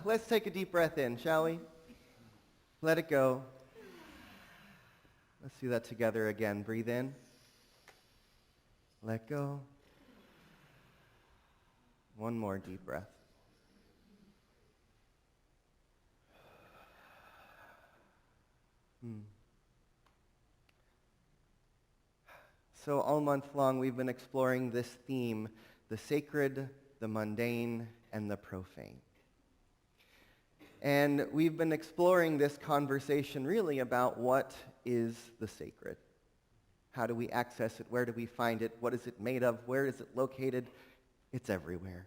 Let's take a deep breath in, shall we? Let it go. Let's do that together again. Breathe in. Let go. One more deep breath. So all month long we've been exploring this theme, the sacred, the mundane, and the profane. And we've been exploring this conversation really about what is the sacred. How do we access it? Where do we find it? What is it made of? Where is it located? It's everywhere.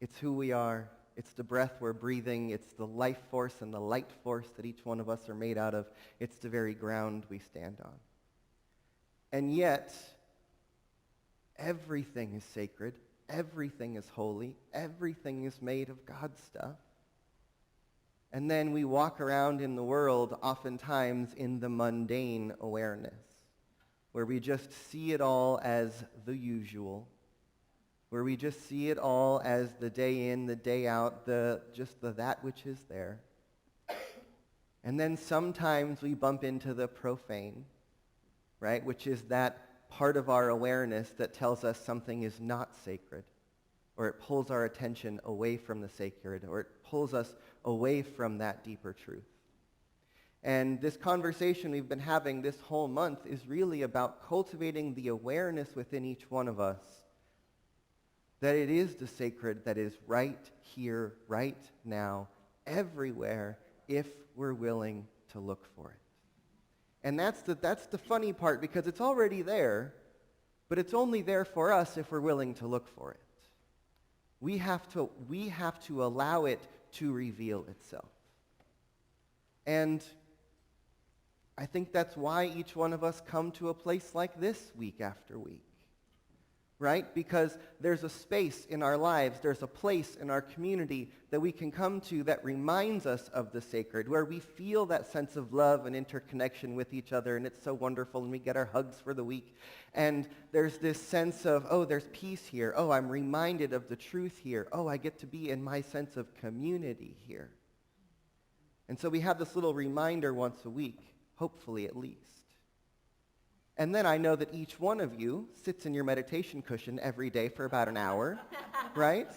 It's who we are. It's the breath we're breathing. It's the life force and the light force that each one of us are made out of. It's the very ground we stand on. And yet, everything is sacred. Everything is holy. Everything is made of God's stuff. And then we walk around in the world oftentimes in the mundane awareness, where we just see it all as the usual, where we just see it all as the day in, the day out, just the that which is there. And then sometimes we bump into the profane, right, which is that part of our awareness that tells us something is not sacred, or it pulls our attention away from the sacred, or it pulls us away from that deeper truth. And this conversation we've been having this whole month is really about cultivating the awareness within each one of us that it is the sacred that is right here, right now, everywhere, if we're willing to look for it. And that's the funny part, because it's already there, but it's only there for us if we're willing to look for it. We have to allow it to reveal itself. And I think that's why each one of us come to a place like this week after week, right? Because there's a space in our lives, there's a place in our community that we can come to that reminds us of the sacred, where we feel that sense of love and interconnection with each other, and it's so wonderful, and we get our hugs for the week. And there's this sense of, oh, there's peace here. Oh, I'm reminded of the truth here. Oh, I get to be in my sense of community here. And so we have this little reminder once a week, hopefully at least. And then I know that each one of you sits in your meditation cushion every day for about an hour, right?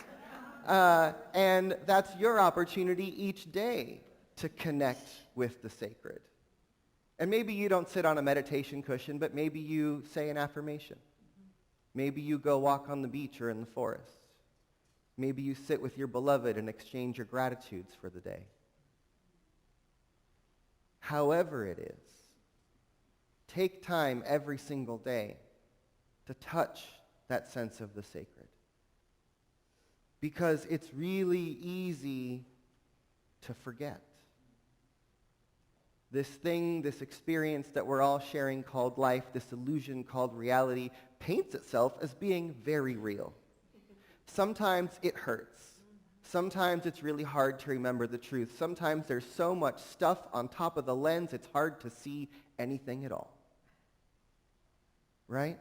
And that's your opportunity each day to connect with the sacred. And maybe you don't sit on a meditation cushion, but maybe you say an affirmation. Maybe you go walk on the beach or in the forest. Maybe you sit with your beloved and exchange your gratitudes for the day. However it is, take time every single day to touch that sense of the sacred. Because it's really easy to forget. This thing, this experience that we're all sharing called life, this illusion called reality, paints itself as being very real. Sometimes it hurts. Sometimes it's really hard to remember the truth. Sometimes there's so much stuff on top of the lens, it's hard to see anything at all. Right?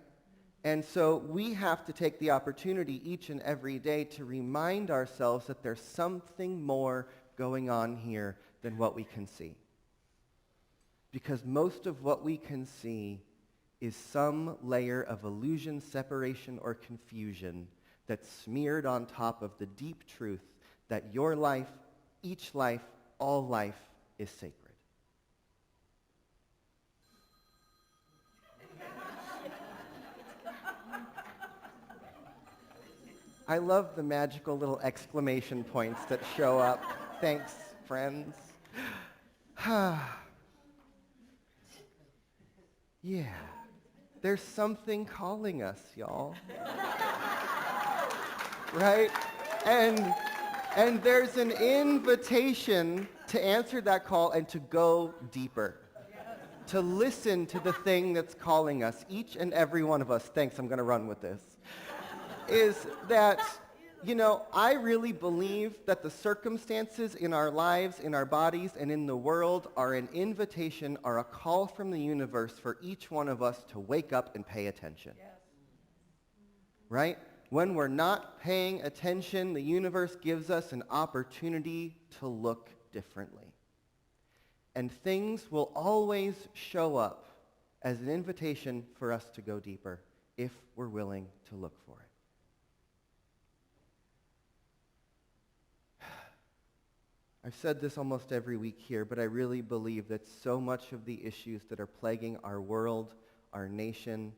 And so we have to take the opportunity each and every day to remind ourselves that there's something more going on here than what we can see. Because most of what we can see is some layer of illusion, separation, or confusion that's smeared on top of the deep truth that your life, each life, all life is sacred. I love the magical little exclamation points that show up. Thanks, friends. Yeah, there's something calling us, y'all. Right? And there's an invitation to answer that call and to go deeper. To listen to the thing that's calling us, each and every one of us. Thanks, I'm going to run with this. Is that, I really believe that the circumstances in our lives, in our bodies, and in the world are an invitation or a call from the universe for each one of us to wake up and pay attention. Yes. Right? When we're not paying attention, the universe gives us an opportunity to look differently. And things will always show up as an invitation for us to go deeper if we're willing to look for it. I've said this almost every week here, but I really believe that so much of the issues that are plaguing our world, our nation,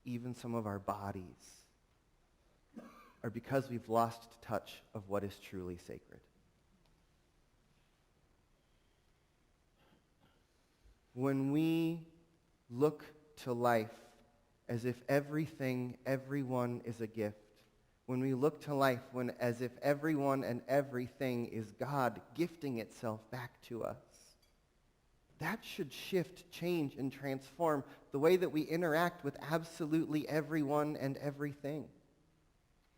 even some of our bodies, are because we've lost touch of what is truly sacred. When we look to life as if everything, everyone is a gift, when we look to life as if everyone and everything is God gifting itself back to us, that should shift, change, and transform the way that we interact with absolutely everyone and everything.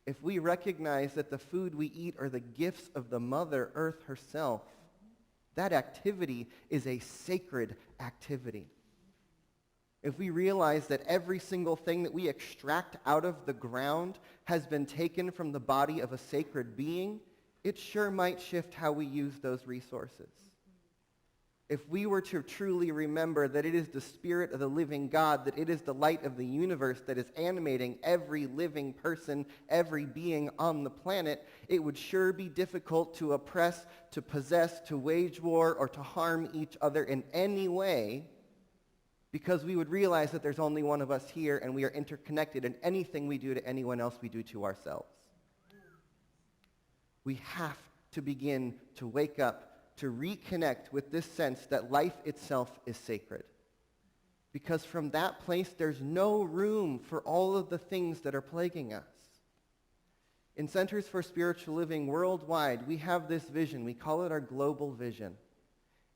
If we recognize that the food we eat are the gifts of the Mother Earth herself, that activity is a sacred activity. If we realize that every single thing that we extract out of the ground has been taken from the body of a sacred being, it sure might shift how we use those resources. If we were to truly remember that it is the Spirit of the living God, that it is the light of the universe that is animating every living person, every being on the planet, it would sure be difficult to oppress, to possess, to wage war, or to harm each other in any way, because we would realize that there's only one of us here and we are interconnected, and anything we do to anyone else we do to ourselves. We have to begin to wake up, to reconnect with this sense that life itself is sacred. Because from that place, there's no room for all of the things that are plaguing us. In Centers for Spiritual Living worldwide, we have this vision. We call it our global vision.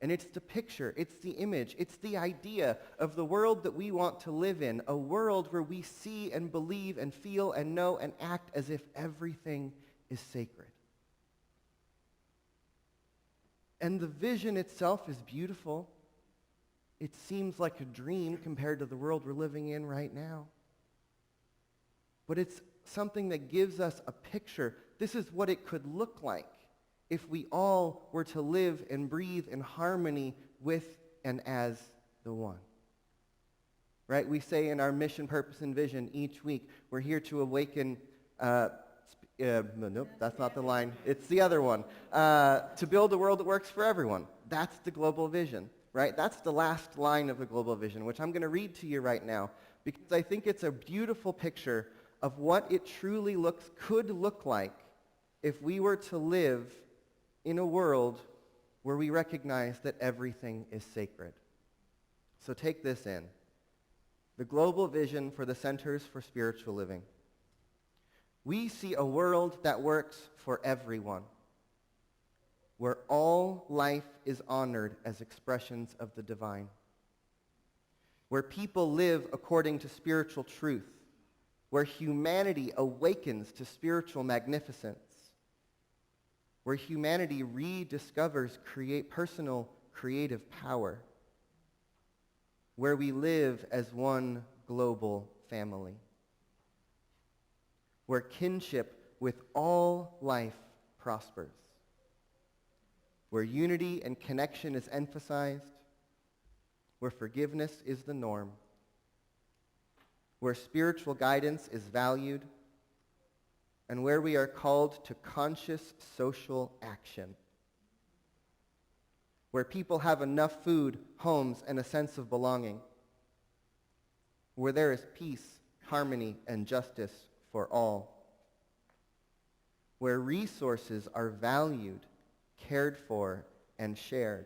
And it's the picture, it's the image, it's the idea of the world that we want to live in, a world where we see and believe and feel and know and act as if everything is sacred. And the vision itself is beautiful. It seems like a dream compared to the world we're living in right now. But it's something that gives us a picture. This is what it could look like if we all were to live and breathe in harmony with and as the one. Right? We say in our mission, purpose, and vision each week, we're here to awaken nope, that's not the line. It's the other one. To build a world that works for everyone. That's the global vision, right? That's the last line of the global vision, which I'm going to read to you right now, because I think it's a beautiful picture of what it truly could look like if we were to live in a world where we recognize that everything is sacred. So take this in. The global vision for the Centers for Spiritual Living. We see a world that works for everyone, where all life is honored as expressions of the divine, where people live according to spiritual truth, where humanity awakens to spiritual magnificence, where humanity rediscovers personal creative power, where we live as one global family, where kinship with all life prospers, where unity and connection is emphasized, where forgiveness is the norm, where spiritual guidance is valued, and where we are called to conscious social action, where people have enough food, homes, and a sense of belonging, where there is peace, harmony, and justice for all, where resources are valued, cared for, and shared,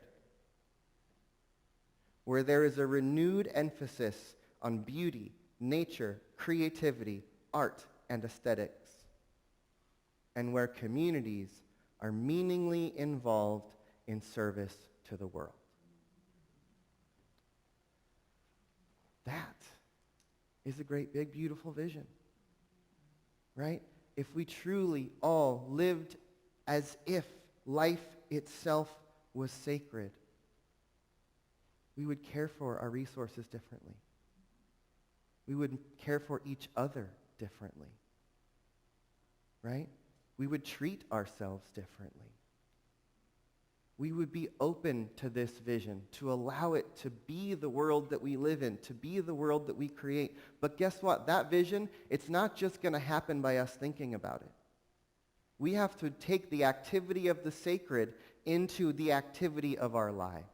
where there is a renewed emphasis on beauty, nature, creativity, art, and aesthetics, and where communities are meaningfully involved in service to the world. That is a great, big, beautiful vision. Right? If we truly all lived as if life itself was sacred, we would care for our resources differently. We would care for each other differently. right? We would treat ourselves differently. We would be open to this vision, to allow it to be the world that we live in, to be the world that we create. But guess what? That vision, it's not just going to happen by us thinking about it. We have to take the activity of the sacred into the activity of our lives.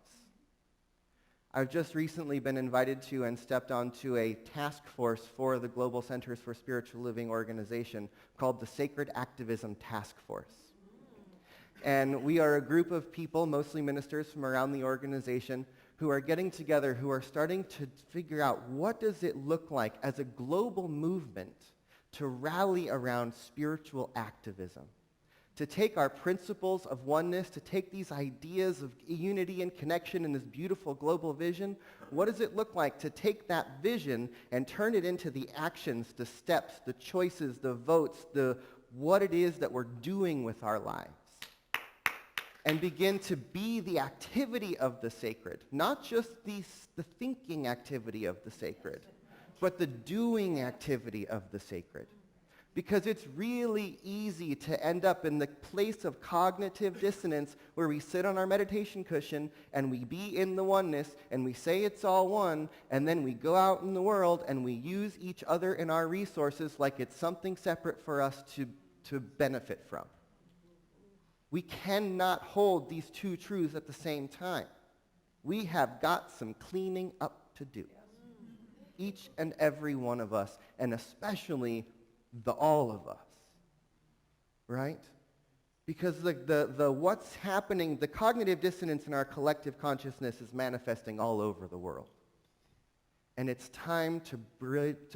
I've just recently been invited to and stepped onto a task force for the Global Centers for Spiritual Living organization called the Sacred Activism Task Force. And we are a group of people, mostly ministers from around the organization, who are getting together, who are starting to figure out what does it look like as a global movement to rally around spiritual activism, to take our principles of oneness, to take these ideas of unity and connection in this beautiful global vision. What does it look like to take that vision and turn it into the actions, the steps, the choices, the votes, what it is that we're doing with our lives? And begin to be the activity of the sacred, not just the thinking activity of the sacred, but the doing activity of the sacred. Because it's really easy to end up in the place of cognitive dissonance where we sit on our meditation cushion and we be in the oneness and we say it's all one, and then we go out in the world and we use each other and our resources like it's something separate for us to benefit from. We cannot hold these two truths at the same time. We have got some cleaning up to do. Each and every one of us, and especially the all of us, right? Because the what's happening, the cognitive dissonance in our collective consciousness is manifesting all over the world. And it's time to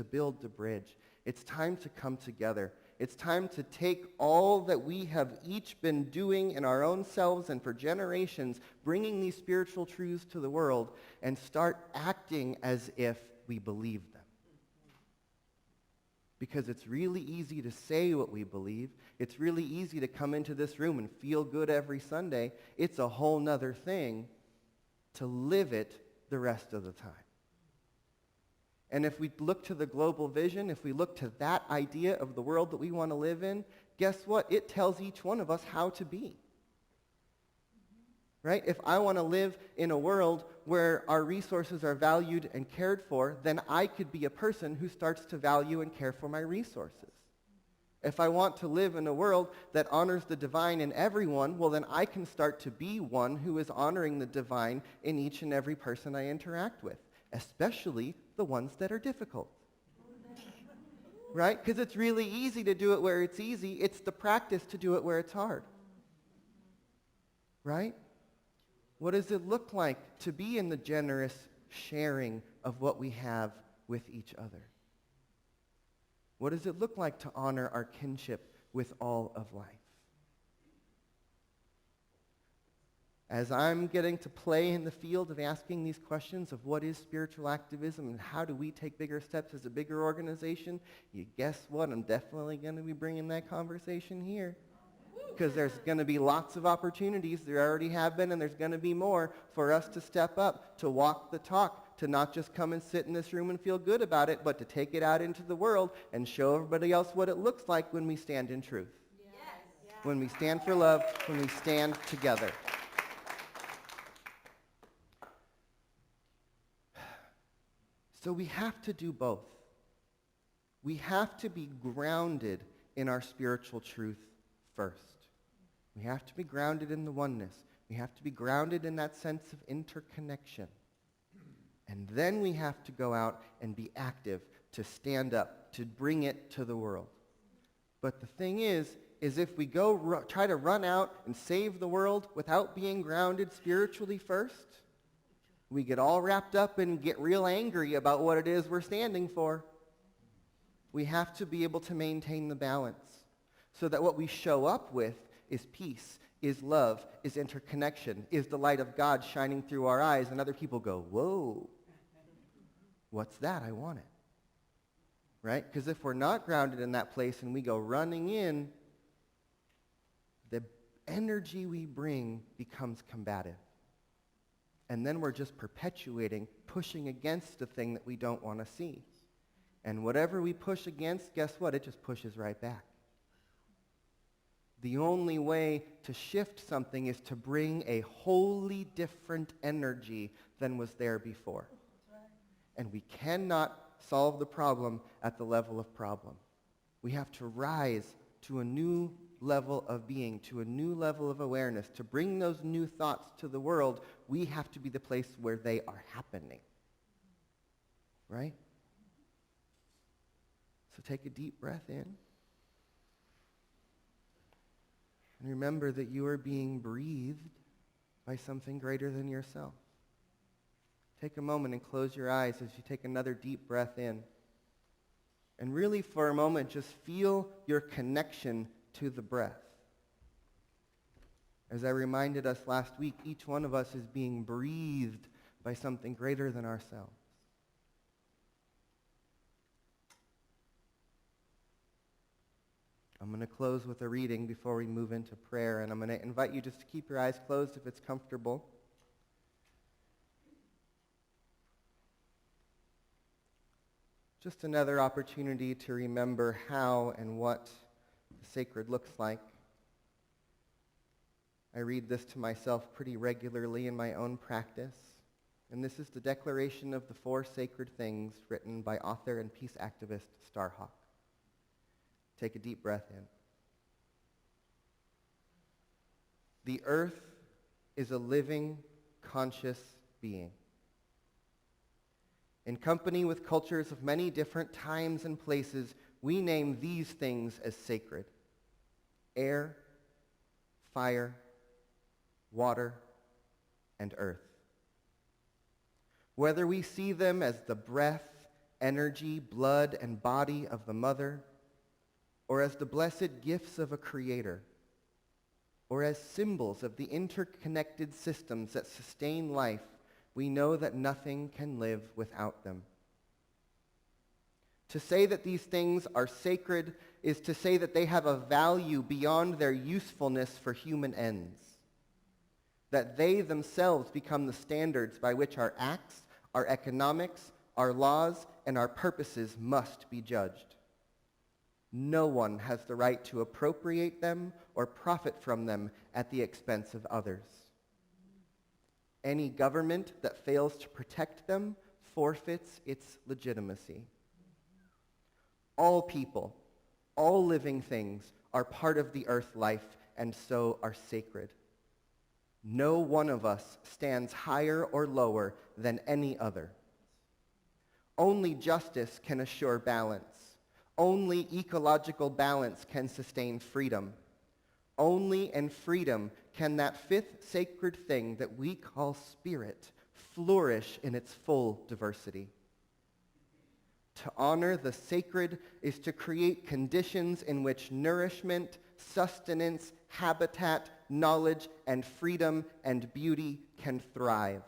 build the bridge. It's time to come together. It's time to take all that we have each been doing in our own selves and for generations, bringing these spiritual truths to the world, and start acting as if we believe them. Because it's really easy to say what we believe. It's really easy to come into this room and feel good every Sunday. It's a whole nother thing to live it the rest of the time. And if we look to the global vision, if we look to that idea of the world that we want to live in, guess what? It tells each one of us how to be. Right? If I want to live in a world where our resources are valued and cared for, then I could be a person who starts to value and care for my resources. If I want to live in a world that honors the divine in everyone, well, then I can start to be one who is honoring the divine in each and every person I interact with, especially the ones that are difficult. Right? Because it's really easy to do it where it's easy. It's the practice to do it where it's hard. Right? What does it look like to be in the generous sharing of what we have with each other? What does it look like to honor our kinship with all of life? As I'm getting to play in the field of asking these questions of what is spiritual activism and how do we take bigger steps as a bigger organization, you guess what? I'm definitely going to be bringing that conversation here. Because there's going to be lots of opportunities, there already have been, and there's going to be more for us to step up, to walk the talk, to not just come and sit in this room and feel good about it, but to take it out into the world and show everybody else what it looks like when we stand in truth. Yes. When we stand for love, when we stand together. So we have to do both. We have to be grounded in our spiritual truth first. We have to be grounded in the oneness. We have to be grounded in that sense of interconnection. And then we have to go out and be active, to stand up, to bring it to the world. But the thing is if we go try to run out and save the world without being grounded spiritually first, we get all wrapped up and get real angry about what it is we're standing for. We have to be able to maintain the balance so that what we show up with is peace, is love, is interconnection, is the light of God shining through our eyes, and other people go, whoa, what's that? I want it. Right? Because if we're not grounded in that place and we go running in, the energy we bring becomes combative. And then we're just perpetuating, pushing against the thing that we don't want to see. And whatever we push against, guess what? It just pushes right back. The only way to shift something is to bring a wholly different energy than was there before. And we cannot solve the problem at the level of problem. We have to rise to a new level of being, to a new level of awareness. To bring those new thoughts to the world, we have to be the place where they are happening. Right? So take a deep breath in. And remember that you are being breathed by something greater than yourself. Take a moment and close your eyes as you take another deep breath in. And really for a moment, just feel your connection to the breath. As I reminded us last week, each one of us is being breathed by something greater than ourselves. I'm going to close with a reading before we move into prayer, and I'm going to invite you just to keep your eyes closed if it's comfortable. Just another opportunity to remember how and what the sacred looks like. I read this to myself pretty regularly in my own practice, and this is the Declaration of the Four Sacred Things written by author and peace activist Starhawk. Take a deep breath in. The earth is a living, conscious being. In company with cultures of many different times and places, we name these things as sacred: air, fire, water, and earth. Whether we see them as the breath, energy, blood, and body of the mother, or as the blessed gifts of a creator, or as symbols of the interconnected systems that sustain life, we know that nothing can live without them. To say that these things are sacred is to say that they have a value beyond their usefulness for human ends, that they themselves become the standards by which our acts, our economics, our laws, and our purposes must be judged. No one has the right to appropriate them or profit from them at the expense of others. Any government that fails to protect them forfeits its legitimacy. All people, all living things are part of the earth life and so are sacred. No one of us stands higher or lower than any other. Only justice can assure balance. Only ecological balance can sustain freedom. Only in freedom can that fifth sacred thing that we call spirit flourish in its full diversity. To honor the sacred is to create conditions in which nourishment, sustenance, habitat, knowledge, and freedom and beauty can thrive.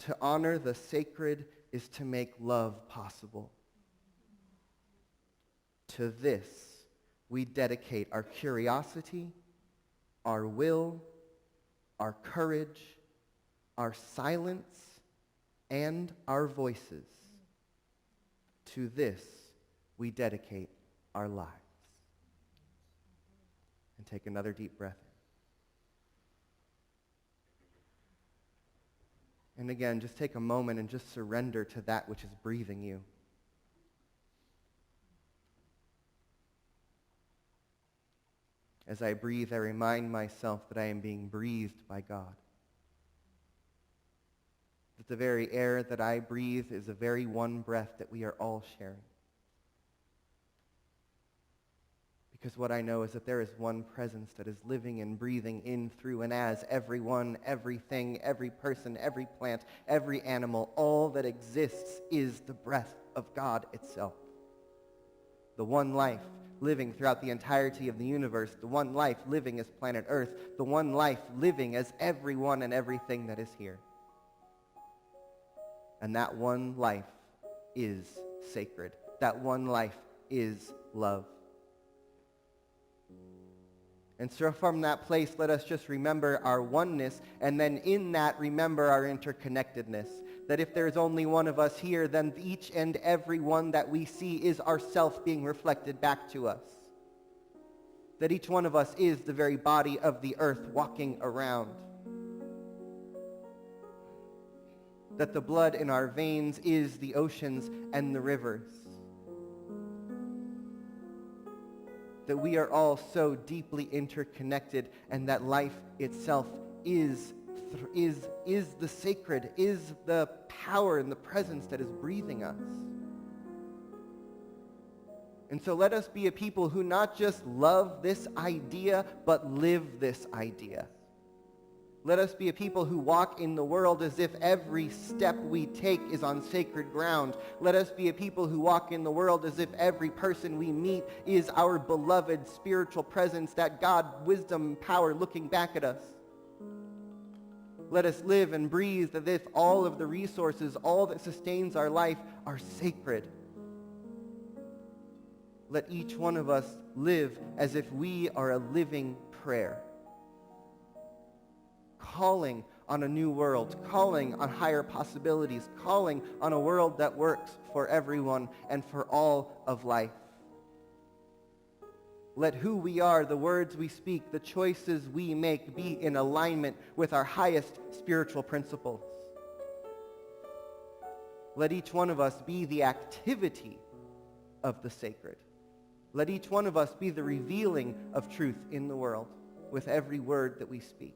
To honor the sacred is to make love possible. To this, we dedicate our curiosity, our will, our courage, our silence, and our voices. To this, we dedicate our lives. And take another deep breath in. And again, just take a moment and just surrender to that which is breathing you. As I breathe, I remind myself that I am being breathed by God. That the very air that I breathe is the very one breath that we are all sharing. Because what I know is that there is one presence that is living and breathing in, through, and as everyone, everything, every person, every plant, every animal, all that exists is the breath of God itself. The one life living throughout the entirety of the universe, the one life living as planet Earth, the one life living as everyone and everything that is here. And that one life is sacred. That one life is love. And so from that place, let us just remember our oneness, and then in that, remember our interconnectedness. That if there's only one of us here, then each and every one that we see is ourself being reflected back to us. that each one of us is the very body of the earth walking around, that the blood in our veins is the oceans and the rivers, that we are all so deeply interconnected, and that life itself is the sacred, is the power and the presence that is breathing us. And so let us be a people who not just love this idea, but live this idea. Let us be a people who walk in the world as if every step we take is on sacred ground. Let us be a people who walk in the world as if every person we meet is our beloved spiritual presence, that God, wisdom, power looking back at us. Let us live and breathe as if all of the resources, all that sustains our life, are sacred. Let each one of us live as if we are a living prayer, calling on a new world, calling on higher possibilities, calling on a world that works for everyone and for all of life. Let who we are, the words we speak, the choices we make be in alignment with our highest spiritual principles. Let each one of us be the activity of the sacred. Let each one of us be the revealing of truth in the world with every word that we speak.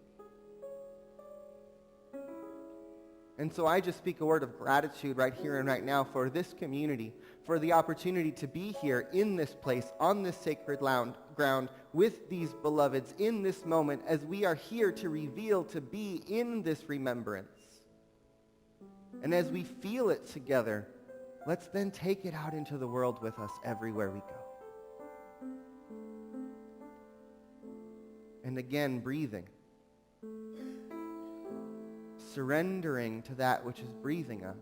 And so I just speak a word of gratitude right here and right now for this community, for the opportunity to be here in this place, on this sacred ground, with these beloveds in this moment, as we are here to reveal, to be in this remembrance. And as we feel it together, let's then take it out into the world with us everywhere we go. And again, breathing. Surrendering to that which is breathing us.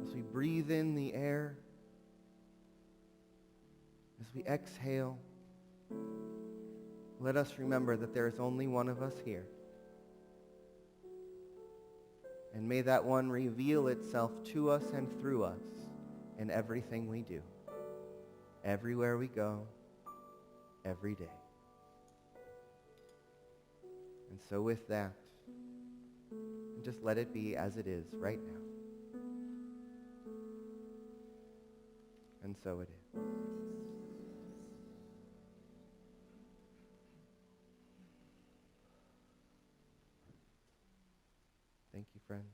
As we breathe in the air, as we exhale, let us remember that there is only one of us here. And may that one reveal itself to us and through us in everything we do, everywhere we go, every day. And so with that, just let it be as it is right now. And so it is. Thank you, friends.